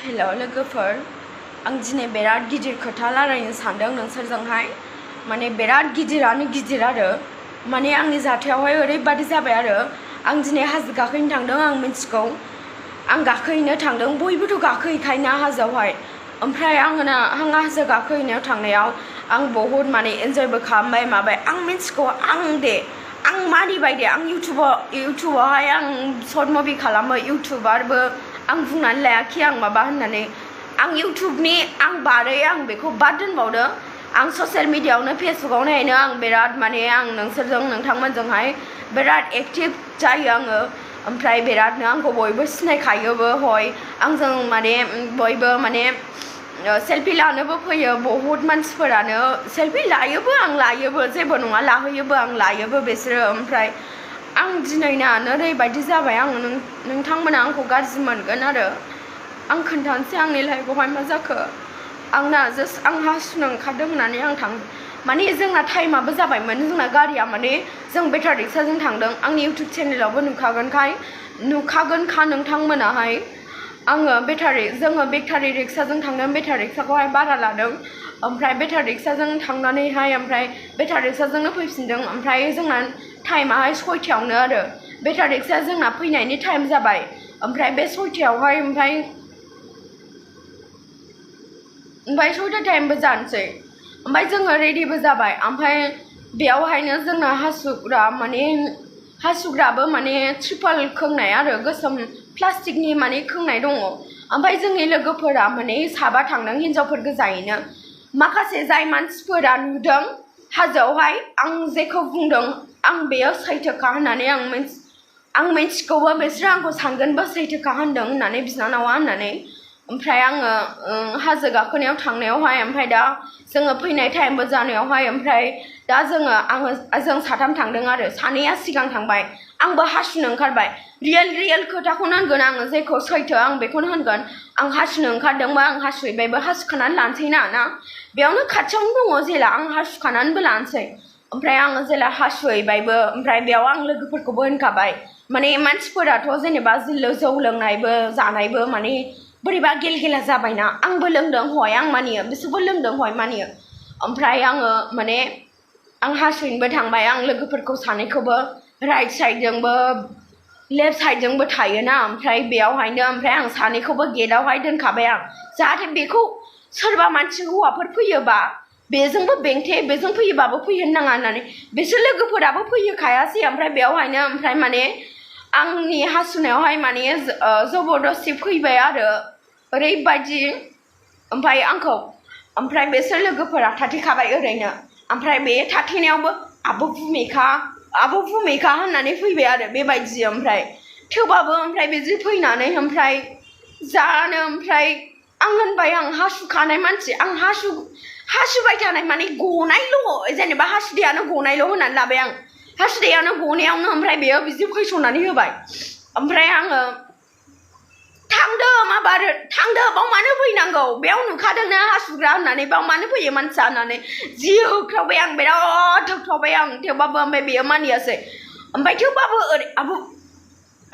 हेल' लोगोफोर आं दिनै बिराद गिदिर खोथा रायलायनो सानदों नोंसोरजोंहाय माने बिराद गिदिरानो गिदिर आरो माने आंनि जाथायावहाय ओरैबादि जाबाय आरो आं दिनै हाजो गाखोहैनो थांदों आं मिथिगौ आं गाखोहैनो थांदों बयबोथ' गाखोहैखायोना हाजोआवहाय ओमफ्राय आं हाजो गाखोहैनायाव थांनायाव आं बहुद माने एन्जयबो खालामबाय माबाय आं मिथिगौ आं मानिबाय दे आं इउटुबावहाय आं सर्ट मुभि खालामो इउटुबारबो आं बुंनानै लायाखि आं माबा होननानै आं इउटुबनि आं बारै आं बेखौ बाद दोनबावदो आं ससियेल मिडियाआवनो फेसबुकआवनो आं बिराद माने आं नोंसोरजों नोंथांमोनजोंहाय बिराद एक्टिभ जायो आङो ओमफ्राय बिरादनो आंखौ बयबो सिनायखायोबो हय आंजों माने बयबो माने सेल्फि लानोबो फैयो बहुद मानसिफोरानो सेल्फि लायोबो आं लायोबो जेबो नङा लाहोयोबो आं लायोबो बिसोरो ओमफ्राय आं दिनैना ओरैबायदि जाबाय आं नोंथांमोना आंखौ गाज्रि मोनगोन आरो आं खोन्थानोसै आंनि लाइफआवहाय मा जाखो आंना जास्ट आं हासुनो ओंखारदों होननानै आं माने जोंना टाइमाबो जाबायमोन जोंना गारिया माने जों बेटारि रिक्साजों थांदों आंनि इउटुब चेनेलावबो नुखागोनखा नोंथांमोनाहाय जोङो बेटारि रिक्साजों थांदों बेटारि रिक्साखौहाय भारा लादों ओमफ्राय बेटारि रिक्साजों थांनानैहाय ओमफ्राय बेटारि रिक्साजोंनो फैफिनदों ओमफ्राय जोंना टाइमाहाय 6टायावनो आरो बेटारि रिक्साया जोंना फैनायनि टाइम जाबाय ओमफ्राय बे 6टायावहाय ओमफ्राय 6टा टाइमबो जानोसै ओमफ्राय जोङो रेडिबो जाबाय ओमफ्राय बेयावहायनो जोंना हासुग्राबो माने ट्रिपल खोंनाय आरो गोसोम प्लास्टिकनि माने खोंनाय दङ ओमफ्राय जोंनि लोगोफोरा माने 7 थांदों हिनजावफोर गोजायैनो माखासे जाय मानसिफोरा नुदों हाजोआवहाय आं जेखौ बुंदों आं बेयो सैथोखा होननानै आं मिथिगौबो बिसोरो आंखौ सानगोनबो सैथोखा होनदों होननानै बिनानावा होननानै ओमफ्राय आङो हाजो गाखोनायाव थांनायावहाय ओमफ्राय दा जोङो फैनाय टाइमबो जानायावहाय ओमफ्राय दा जों 3 थांदों आरो 2आ सिगां थांबाय आंबो हासुनो ओंखारबाय रियेल खोथाखौनो होनगोन आङो जेखौ सैथो आं बेखौनो होनगोन आं हासुनो ओंखारदोंबा आं हासुहैबायबो हासुखानानै लानोसै ना बेयावनो खाथियावनो दङ जेला आं हासुखानानैबो लानोसै ओमफ्राय आङो जेला हासुहैबायबो ओमफ्राय बेयाव आं लोगोफोरखौबो होनखाबाय माने मानसिफोराथ' जेनेबा जौ लोंनायबो जानायबो माने बोरैबा गेलगेला जाबायना आंबो लोंदों हय आं मानियो बिसोरबो लोंदों हय मानियो ओमफ्राय आङो माने आं हासुनोबो थांबाय आं लोगोफोरखौ सानैखौबो राइट साइडजोंबो लेफ्ट साइडजोंबो थायोना ओमफ्राय बेयावहायनो ओमफ्राय आं सानैखौबो गेटआवहाय दोनखाबाय आं जाहाथे बेखौ सोरबा मानसि हौवाफोर फैयोबा बेजोंबो बेजों फैयोबाबो फैहोनो नाङा होननानै बिसोर लोगोफोराबो फैयोखायासै ओमफ्राय बेयावहायनो ओमफ्राय माने आंनि हासुनायावहाय माने जबरदस्ति फैबाय आरो ओरैबायदि ओमफ्राय आंखौ ओमफ्राय बिसोर लोगोफोरा थाथेखाबाय ओरैनो ओमफ्राय बे थाथेनायावबो आब' भुमिका होननानै फैबाय आरो बेबायदि ओमफ्राय थेवबाबो ओमफ्राय बिदि फैनानै ओमफ्राय जानो ओमफ्राय आं होनबाय आं हासुखानाय मानसि आं हासुबाय थानाय माने गनायल' जेनेबा हासुदैयानो गनायल' होननानै लाबाय आं हासुदैयानो गनायावनो ओमफ्राय बेयो बिदि फैसननानै होबाय ओमफ्राय आङो थांदो बाव मानो फैनांगौ बेयाव नुखादोंना हासुग्रा होननानै बाव मानो फैयो मानसिया होननानै जि होख्रावबाय आं बिराद होख्रावबाय आं थेवबाबो ओमफ्राय बेयो मानियासै ओमफ्राय थेवबाबो ओरै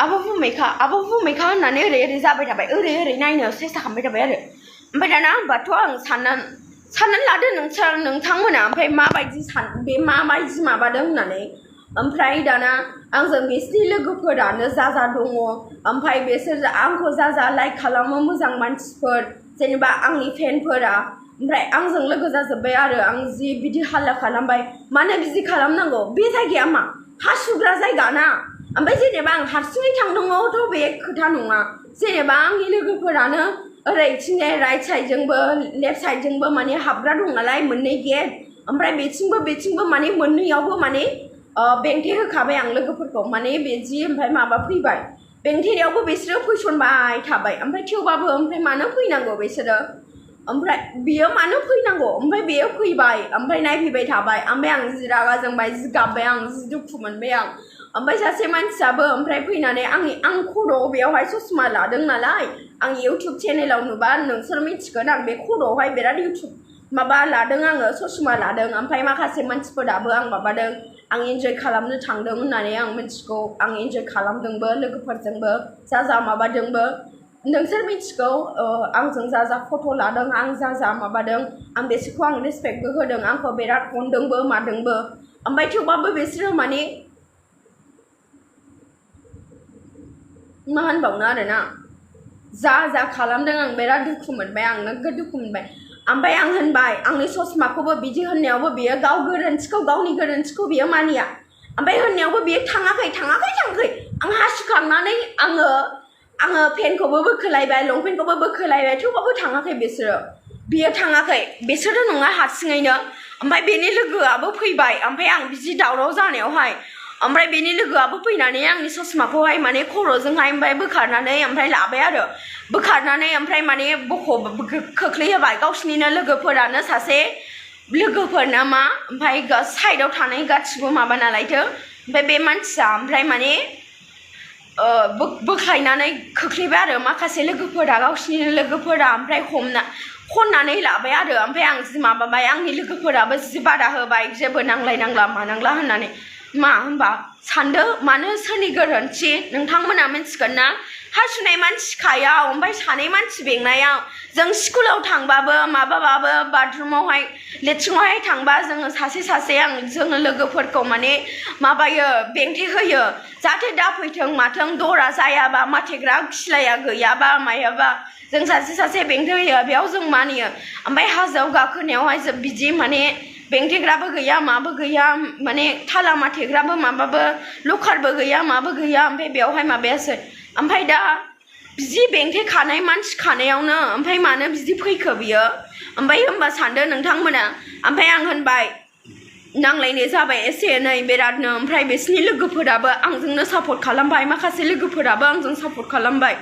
आब' भुमिका होननानै ओरै जाबाय थाबाय ओरै नायनो सेस्था खालामबाय थाबाय आरो ओमफ्राय दाना होनबाथ' आं साननानै लादो नोंथांमोना ओमफ्राय माबायदि माबादों होननानै ओमफ्राय दाना आंजों बिसोरनि लोगोफोरानो जा दङ ओमफ्राय बिसोर आंखौ जा लाइक खालामो मोजां मानसिफोर जेनेबा आंनि फेनफोरा ओमफ्राय आंजों लोगो जाजोब्बाय आरो आं जि बिदि हाल्ला खालामबाय मानो बिदि खालामनांगौ बे जायगाया मा हासुग्रा जायगा ना ओमफ्राय जेनेबा आं हारसिङै थांदोंथ' बे खोथा नङा जेनेबा आंनि लोगोफोरानो ओरैथिंजाय राइट साइडजोंबो लेफ्ट साइडजोंबो माने हाबग्रा दं नालाय मोननै गेट ओमफ्राय बेथिंबो माने मोननैयावबो माने बेंथे होखाबाय आं लोगोफोरखौ माने बिदि ओमफ्राय माबा फैबाय बेंथेनायावबो बिसोरो फैसनबाय थाबाय ओमफ्राय थेवबाबो ओमफ्राय मानो फैनांगौ बिसोरो ओमफ्राय बियो मानो फैनांगौ ओमफ्राय बेयो फैबाय ओमफ्राय नायफैबाय थाबाय ओमफ्राय आं जि रागा जोंबाय जि गाबबाय आं जि दुखु मोनबाय आं ओमफ्राय सासे मानसियाबो ओमफ्राय फैनानै आं खर'आव बेयावहाय ससमा लादों नालाय आं इउटुब चेनेलाव नुबा नोंसोर मिथिगोन आं बे खर'आवहाय बिराद इउटुब माबा लादों आङो ससमा लादों ओमफ्राय माखासे मानसिफोराबो आं माबादों आं इन्जय खालामनो थांदों होननानै आं मिथिगौ आं इन्जय खालामदोंबो लोगोफोरजोंबो जा माबादोंबो नोंसोर मिथिगौ आंजों जा जा फट' लादों आं जा जा माबादों आं बिसोरखौ आं रेसपेक्टबो होदों आंखौ बिराद अनदोंबो मादोंबो ओमफ्राय थेवबाबो बिसोरो माने मा होनबावनो आरोना जा जा खालामदों आं बिराद दुखु मोनबाय आं नोगोद दुखु मोनबाय ओमफ्राय आं होनबाय आंनि ससमाखौबो बिदि होननायावबो बियो गाव गोरोन्थिखौ गावनि गोरोन्थिखौ बियो मानिया ओमफ्राय होननायावबो बियो थाङाखै आं हासुखांनानै आङो पेनखौबो बोखोलायबाय लंपेन्टखौबो बोखोलायबाय थेवबाबो थाङाखै बियो थाङाखै बिसोरो नङा हारसिङैनो ओमफ्राय बेनि लोगोआबो फैबाय ओमफ्राय आं बिदि दावराव जानायावहाय ओमफ्राय बेनि लोगोआबो फैनानै आंनि ससमाखौहाय माने खर'जोंहाय ओमफ्राय बोखारनानै ओमफ्राय लाबाय आरो बोखारनानै ओमफ्राय माने खोख्लैहोबाय गावसिनिनो लोगोफोरानो सासे लोगोफोरना मा ओमफ्राय साइडआव थानाय गासिबो माबा नालायथो ओमफ्राय बे मानसिया ओमफ्राय माने बोख्लायनानै खोख्लैबाय आरो माखासे लोगोफोरा गावसिनिनो लोगोफोरा ओमफ्राय खननानै लाबाय आरो ओमफ्राय आं जि माबाबाय आंनि लोगोफोराबो जि बादा होबाय जेबो नांलायनांला मानांला होननानै मा होनबा सानदो मानो सोरनि गोरोन्थि नोंथांमोना मिथिगोन ना हासुनाय मानसि खायाव ओमफ्राय सानै मानसि बेंनायाव जों स्कुलाव थांबाबो माबाबाबो बाथरुमावहाय लेट्रिनावहाय थांबा जोङो सासे जोङो लोगोफोरखौ माने माबायो बेंथे होयो जाहाथे दाफैथों माथों दरा जायाबा माथेग्रा खिलाया गैयाबा मायाबा जों सासे बेंथे होयो बेयाव जों मानियो ओमफ्राय हाजोआव गाखोनायावहाय जों बिदि माने बेंथेग्राबो गैया माबो गैया माने थाला माथेग्राबो माबाबो लकारबो गैया माबो गैया ओमफ्राय बेयावहाय माबायासै ओमफ्राय दा बिदि बेंथे खानाय मानसि खानायावनो ओमफ्राय मानो बिदि फैखो बियो ओमफ्राय होनबा सानदो नोंथांमोना ओमफ्राय आं होनबाय नांलायनाय जाबाय एसे एनै बिरादनो ओमफ्राय बिसोरनि लोगोफोराबो आंजोंनो सापर्ट खालामबाय माखासे लोगोफोराबो आंजों सापर्ट खालामबाय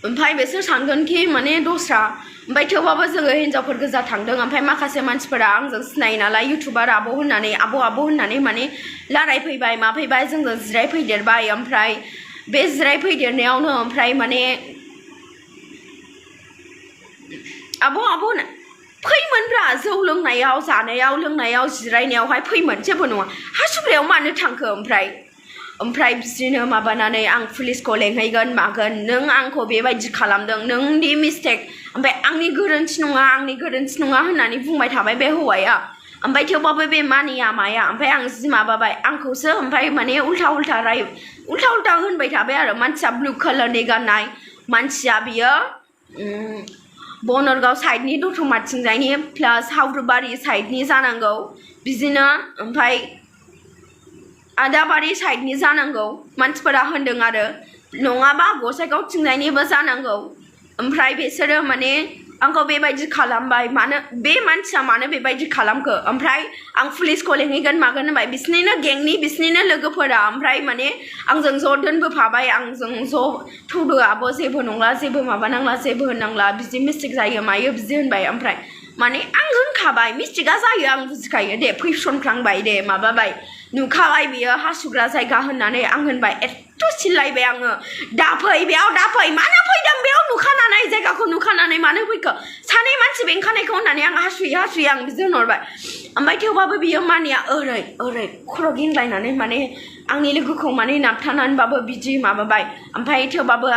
ओमफ्राय बिसोर सानगोनखि माने दस्रा ओमफ्राय थेवबाबो जोङो हिनजावफोर गोजा थांदों ओमफ्राय माखासे मानसिफोरा आंजों सिनायो नालाय इउटुबार आब' होननानै माने रायलायफैबाय माफैबाय जोंजों जिरायफैदेरबाय ओमफ्राय बे जिरायफैदेरनायावनो ओमफ्राय माने आब' फैमोनब्रा जौ लोंनायाव जानायाव लोंनायाव जिरायनायावहाय फैमोन जेबो नङा हासुग्रायाव मानो थांखो ओमफ्राय बिदिनो माबानानै आं पुलिसखौ लेंहैगोन मागोन नों आंखौ बेबायदि खालामदों नोंनि मिस्टेक ओमफ्राय आंनि गोरोन्थि नङा होननानै बुंबाय थाबाय बे हौवाया ओमफ्राय थेवबाबो बे मानिया माया ओमफ्राय आं जि माबाबाय आंखौसो ओमफ्राय माने उल्था होनबाय थाबाय आरो मानसिया ब्लु कालारनि गाननाय मानसिया बियो बनरगाव साइडनि दतमाथिंजायनि प्लास हावरबारि साइडनि जानांगौ बिदिनो ओमफ्राय आदाबारि साइडनि जानांगौ मानसिफोरा होनदों आरो नङाबा गसाइगावथिंजायनिबो जानांगौ ओमफ्राय बिसोरो माने आंखौ बेबायदि खालामबाय मानो बे मानसिया मानो बेबायदि खालामखो ओमफ्राय आं पुलिसखौ लेंहैगोन मागोन होनबाय बिसोरनिनो गेंनि बिसोरनिनो लोगोफोरा ओमफ्राय माने आंजों ज' दोनबोफाबाय आंजों ज' थौदो आब' जेबो नंला जेबो माबानांला जेबो होननांला बिदि मिस्टेक जायो मायो बिदि होनबाय ओमफ्राय माने आं होनखाबाय मिस्टेकआ जायो आं बुजिखायो दे फैसनफ्लांबाय दे माबाबाय नुखाबाय बियो हासुग्रा जायगा होननानै आं होनबाय एथ' सिल्लायबाय आङो दाफै बेयाव दाफै मानो फैदों बेयाव नुखानानै जायगाखौ नुखानानै मानो फैखो सानै मानसि बेंखानायखौ होननानै आं हासुयो आं बिदि होनहरबाय ओमफ्राय थेवबाबो बियो मानिया ओरै खर' गिंग्लायनानै माने आंनि लोगोखौ माने नाबथानानैबाबो बिदि माबाबाय ओमफ्राय थेवबाबो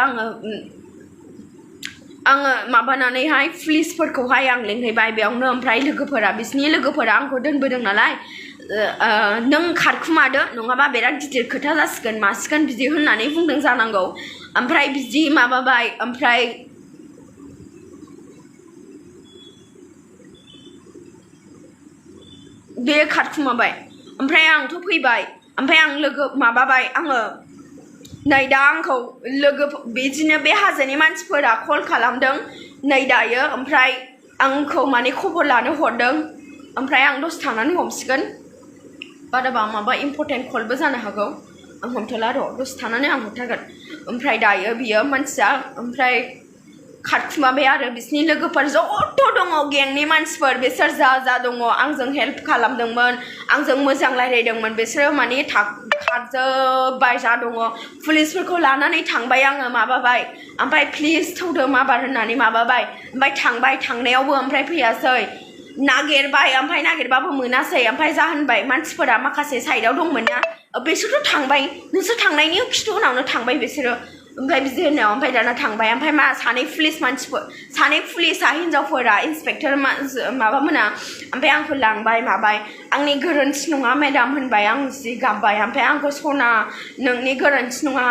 आङो माबानानैहाय पुलिसफोरखौहाय आं लेंहैबाय बेयावनो ओमफ्राय बिसोरनि लोगोफोरा आंखौ दोनबोदों नालाय नों खारखुमादो नङाबा बिराद गिदिर खोथा जासिगोन मासिगोन बिदि होननानै बुंदों जानांगौ ओमफ्राय बिदि माबाबाय ओमफ्राय बे खारखुमाबाय ओमफ्राय आंथ' फैबाय ओमफ्राय आं माबाबाय आङो नै दा आंखौ बिदिनो बे हाजोनि मानसिफोरा कल खालामदों नै दायो ओमफ्राय आंखौ माने खबर लानो हरदों ओमफ्राय आं दसे थानानै हमसिगोन बाराबा माबा इम्परटेन्ट कलबो जानो हागौ आं हमथ'ला र' दसे थानानै आं हरथारगोन ओमफ्राय दायो बियो मानसिया ओमफ्राय खारखुमाबाय आरो बिसोरनि लोगोफोर ज'थ' दङ गेंनि मानसिफोर बिसोर जा दङ आंजों हेल्प खालामदोंमोन आंजों मोजां रायलायदोंमोन बिसोरो माने खारजोब्बाय जा दङ पुलिसफोरखौ लानानै थांबाय आङो माबाबाय ओमफ्राय प्लिज थौदो माबार होननानै माबाबाय ओमफ्राय थांबाय थांनायावबो ओमफ्राय फैयासै नागिरबाय ओमफ्राय नागिरबाबो मोनासै ओमफ्राय जाहोनबाय मानसिफोरा माखासे साइडआव दंमोन ना बिसोरथ' थांबाय नोंसोर थांनायनि खिथु उनावनो थांबाय बिसोरो ओमफ्राय बिदि होननायाव ओमफ्राय दाना थांबाय ओमफ्राय मा सानै पुलिसा हिनजावफोरा इन्सपेक्टर माबामोना ओमफ्राय आंखौ लांबाय माबाय आंनि गोरोन्थि नङा मेडाम होनबाय आं जि गाबबाय ओमफ्राय आंखौ सना नोंनि गोरोन्थि नङा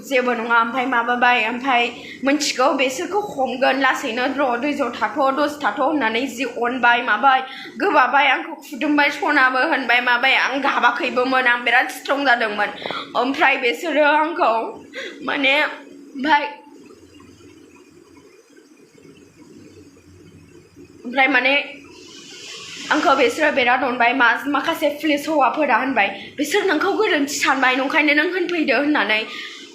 जेबो नङा ओमफ्राय माबाबाय ओमफ्राय मिन्थिगौ बेसोरखौ हमगोन लासैनो दैज' थाथ' दसे थाथ' होननानै जि अनबाय माबाय गोबाबाय आंखौ खुदुमबाय सनाबो होनबाय माबाय आं गाबाखैबोमोन आं बिराद स्ट्रं जादोंमोन ओमफ्राय बिसोरो आंखौ माने ओमफ्राय माने आंखौ बिसोरो बिराद अनबाय माखासे पुलिस हौवाफोरा होनबाय बिसोर नोंखौ गोरोन्थि सानबाय नंखायनो नों होनफैदो होननानै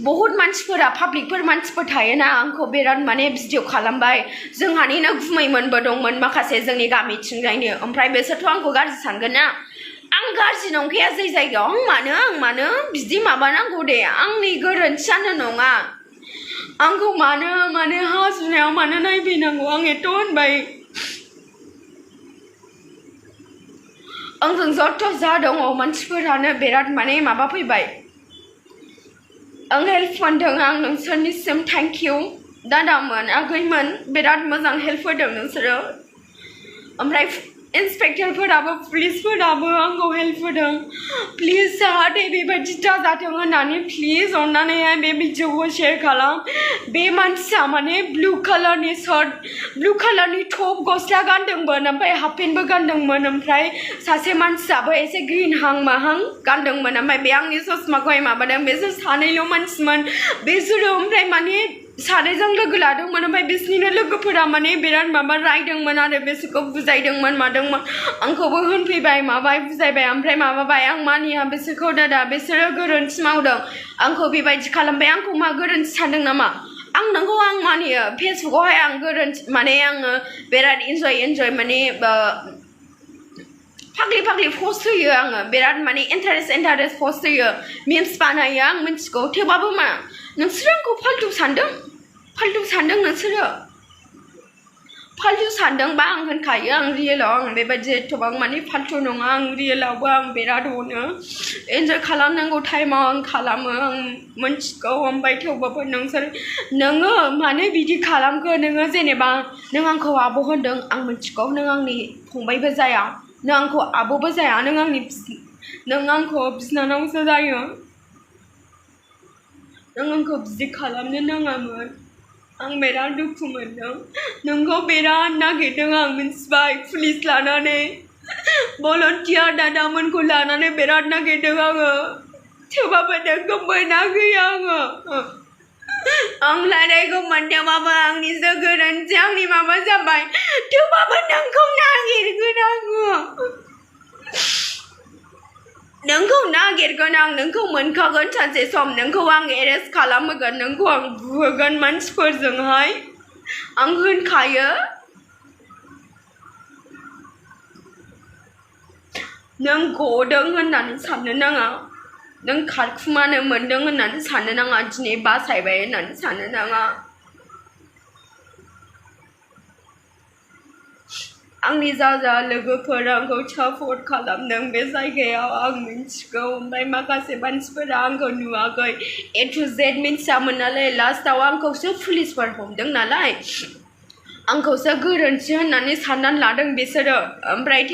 बहुत मानसिफोरा पाब्लिकफोर मानसिफोर थायोना आंखौ बिराद माने भिडिअ खालामबाय जोंहानिनो गुमैमोनबो दंमोन माखासे जोंनि गामिथिंजायनो ओमफ्राय बिसोरथ' आंखौ गाज्रि सानगोन ना आं गाज्रि नंखाया जै जायगायाव आं मानो बिदि माबानांगौ दे आंनि गोरोन्थियानो नङा आंखौ मानो हासुनायाव मानो नायफैनांगौ आं एथ' होनबाय आंजों जथ' जा दङ मानसिफोरानो बिराद माने माबा फैबाय आं हेल्प मोनदों आं नोंसोरनिसिम थेंक इउ दादामोन आगैमोन बिराद मोजां हेल्प होदों नोंसोरो ओमफ्राय इन्सपेक्टरफोराबो पुलिसफोराबो आंखौ हेल्प होदों प्लिज जाहाथे बेबायदि दाजाथों होननानै प्लिज अननानैहाय बे भिडिअखौ शेयार खालाम बे मानसिया माने ब्लु कालारनि शार्ट ब्लु कालारनि टप गस्ला गानदोंमोन ओमफ्राय हाफ पेन्टबो गानदोंमोन ओमफ्राय सासे मानसियाबो एसे ग्रीन हां माहां गानदोंमोन ओमफ्राय बे आंनि ससमाखौहाय माबादों बिसोर सानैल' मानसिमोन बिसोरो ओमफ्राय माने सानैजों लोगो लादोंमोन ओमफ्राय बिसोरनिनो लोगोफोरा माने बिराद माबा रायदोंमोन आरो बिसोरखौ बुजायदोंमोन मादोंमोन आंखौबो होनफैबाय माबाय बुजायबाय ओमफ्राय माबाबाय आं मानिया बिसोरखौ दादा बिसोरो गोरोन्थि मावदों आंखौ बेबायदि खालामबाय आंखौ मा गोरोन्थि सानदों नामा आं नोंखौ आं मानियो फेसबुकआवहाय आं गोरोन्थि माने आङो बिराद इन्जय माने फाग्लि पस्ट होयो आङो बिराद माने इन्टारेस्ट पस्ट होयो मिम्स बानायो आं मिन्थिगौ थेवबाबो मा नोंसोरो आंखौ फाल्तु सानदों नोंसोरो फाल्तु सानदोंबा आं होनखायो आं रियेलाव आं बेबायदि एथबां माने फाल्तु नङा आं रियेलावबो आं बिराद अनो इन्जय खालामनांगौ टाइमाव आं खालामो आं मिन्थिगौ ओमफ्राय थेवबाबो नोङो मानो बिदि खालामखो नोङो जेनेबा नों आंखौ आब' होनदों आं मिन्थिगौ नों आंनि फंबायबो जाया नों आंखौ आब'बो जाया नों आंखौ बिनानावसो जायो नों आंखौ बिदि खालामनो नाङामोन आं बिराद दुखु मोनदों नोंखौ बिराद नागिरदों आं मिन्थिबाय पुलिस लानानै भलन्टियार दादामोनखौ लानानै बिराद नागिरदों आङो थेवबाबो नोंखौ मोनाखै आङो आं लायरायगौमोन थेवबाबो आंनिसो गोरोन्थि आंनि माबा जाबाय थेवबाबो नोंखौ नागिरगोन आङो नोंखौ नागिरगोन आं नोंखौ मोनखागोन सानसे सम नोंखौ आं एरेस्ट खालामहोगोन नोंखौ आं बुहोगोन मानसिफोरजोंहाय आं होनखायो नों गदों होननानै साननो नाङा नों खारखुमानो मोनदों होननानै साननो नाङा दिनै बासायबाय होननानै साननो नाङा आंनि जा लोगोफोर आंखौ सापर्ट खालामदों बे जायगायाव आं मिन्थिगौ ओमफ्राय माखासे मानसिफोरा आंखौ नुवाखै A to Z मिन्थियामोन नालाय लास्टआव आंखौसो पुलिसफोर हमदों नालाय आंखौसो गोरोन्थि होननानै साननानै लादों बिसोरो ओमफ्राय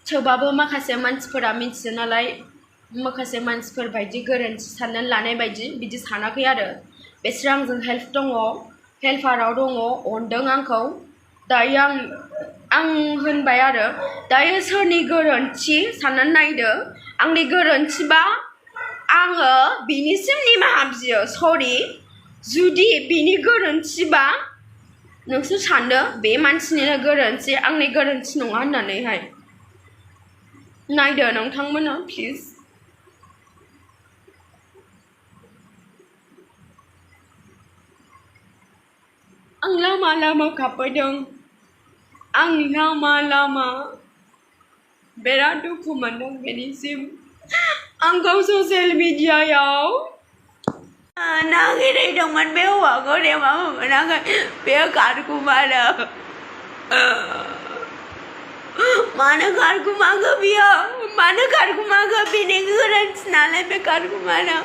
थेवबाबो माखासे मानसिफोरा मिथियो नालाय माखासे मानसिफोर बायदि गोरोन्थि साननानै लानाय बायदि बिदि सानाखै आरो बिसोर आंजों हेल्पाराव दङ अनदों आंखौ दायो आं होनबाय आरो दायो सोरनि गोरोन्थि साननानै नायदो आंनि गोरोन्थिबा आङो बिनिसिम निमाहा बियो सरि जुदि बिनि गोरोन्थिबा नोंसोर सानदो बे मानसिनिनो गोरोन्थि आंनि गोरोन्थि नङा होननानैहाय नायदो नोंथांमोना प्लिज आं लामा खाबबोदों आं लामा बिराद दुखु मोनदों बेनिसिम आंखौ ससियेल मिडियायाव नागिरहैदोंमोन बे हौवाखौ देमाबो मोनाखै बेयो खारखुमादों मानो खारखुमाखो बियो मानो खारखुमाखो बेनि गोरोन्थि नालाय बे खारखुमादों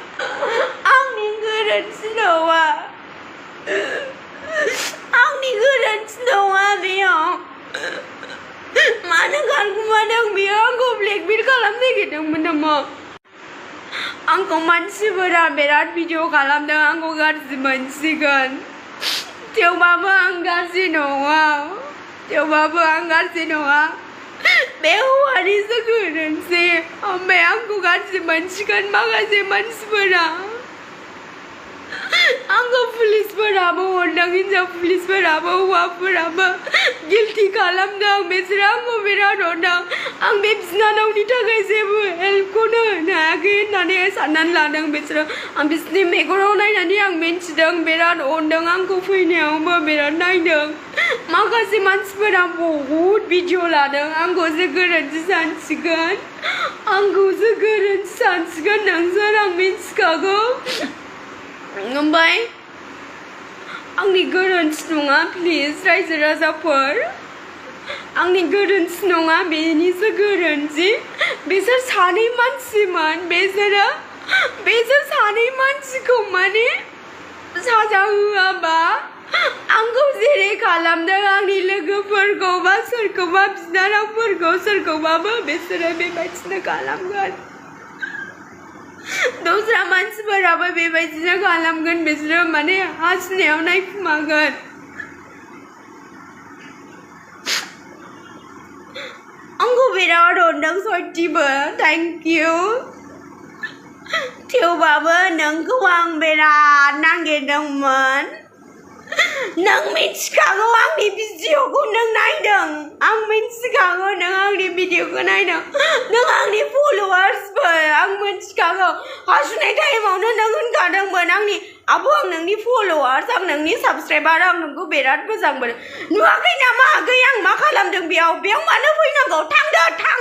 आंनि गोरोन्थि नङा आंनि गोरोन्थि नङा बेयाव मानो खारखुमादों बियो आंखौ ब्लेकमेल खालामनो नागिरदोंमोन नामा आंखौ मानसिफोरा बिराद भिडिअ खालामदों आंखौ गाज्रि मोनसिगोन थेवबाबो आं गाज्रि नङा बे हौवानिसो गोरोन्थि ओमफ्राय आंखौ गाज्रि मोनसिगोन माखासे मानसिफोरा आंखौ पुलिसफोराबो हरदों हिनजाव पुलिसफोराबो हौवाफोराबो गिल्टि खालामदों बिसोरो आंखौ बिराद हरदों आं बे बिनानावनि थाखाय जेबो हेल्पखौनो होनो हायाखै होननानै साननानै लादों बिसोरो आं बिसोरनि मेगनाव नायनानै आं मिन्थिदों बिराद अनदों आंखौ फैनायावबो बिराद नायदों माखासे मानसिफोरा बहुद भिडिअ लादों आंखौसो गोरोन्थि सानसिगोन नोंसोर आं मिन्थिखागौ ओमफ्राय आंनि गोरोन्थि नङा प्लिज रायजो राजाफोर आंनि गोरोन्थि नङा बेनिसो गोरोन्थि बिसोर सानै मानसिमोन बिसोर सानै मानसिखौ माने साजा होआबा आंखौ जेरै खालामदों आंनि लोगोफोरखौ बा सोरखौबा बिनानावफोरखौ सोरखौबाबो बिसोरो बेबायदिनो खालामगोन दस्रा मानसिफोराबो बेबायदिनो खालामगोन बिसोरो माने हासिनायाव नायखुमागोन आंखौ बिराद अनदों सयथिबो थेंक इउ थेवबाबो नोंखौ आं बिराद नागिरदोंमोन नों मिथिखागौ आंनि भिडिअखौ नों नायदों आं मिथिखागौ नों आंनि भिडिअखौ नायदों नों आंनि फलोवार्सफोर आं मिथिखागौ हासुनाय टाइमावनो नों होनखादोंमोन आंनि आब' आं नोंनि फलोवार्स आं नोंनि साबसक्राइबार आं नोंखौ बिराद मोजां मोनो नुवाखै नामा आगै आं मा खालामदों बेयाव मानो फैनांगौ थांदो थां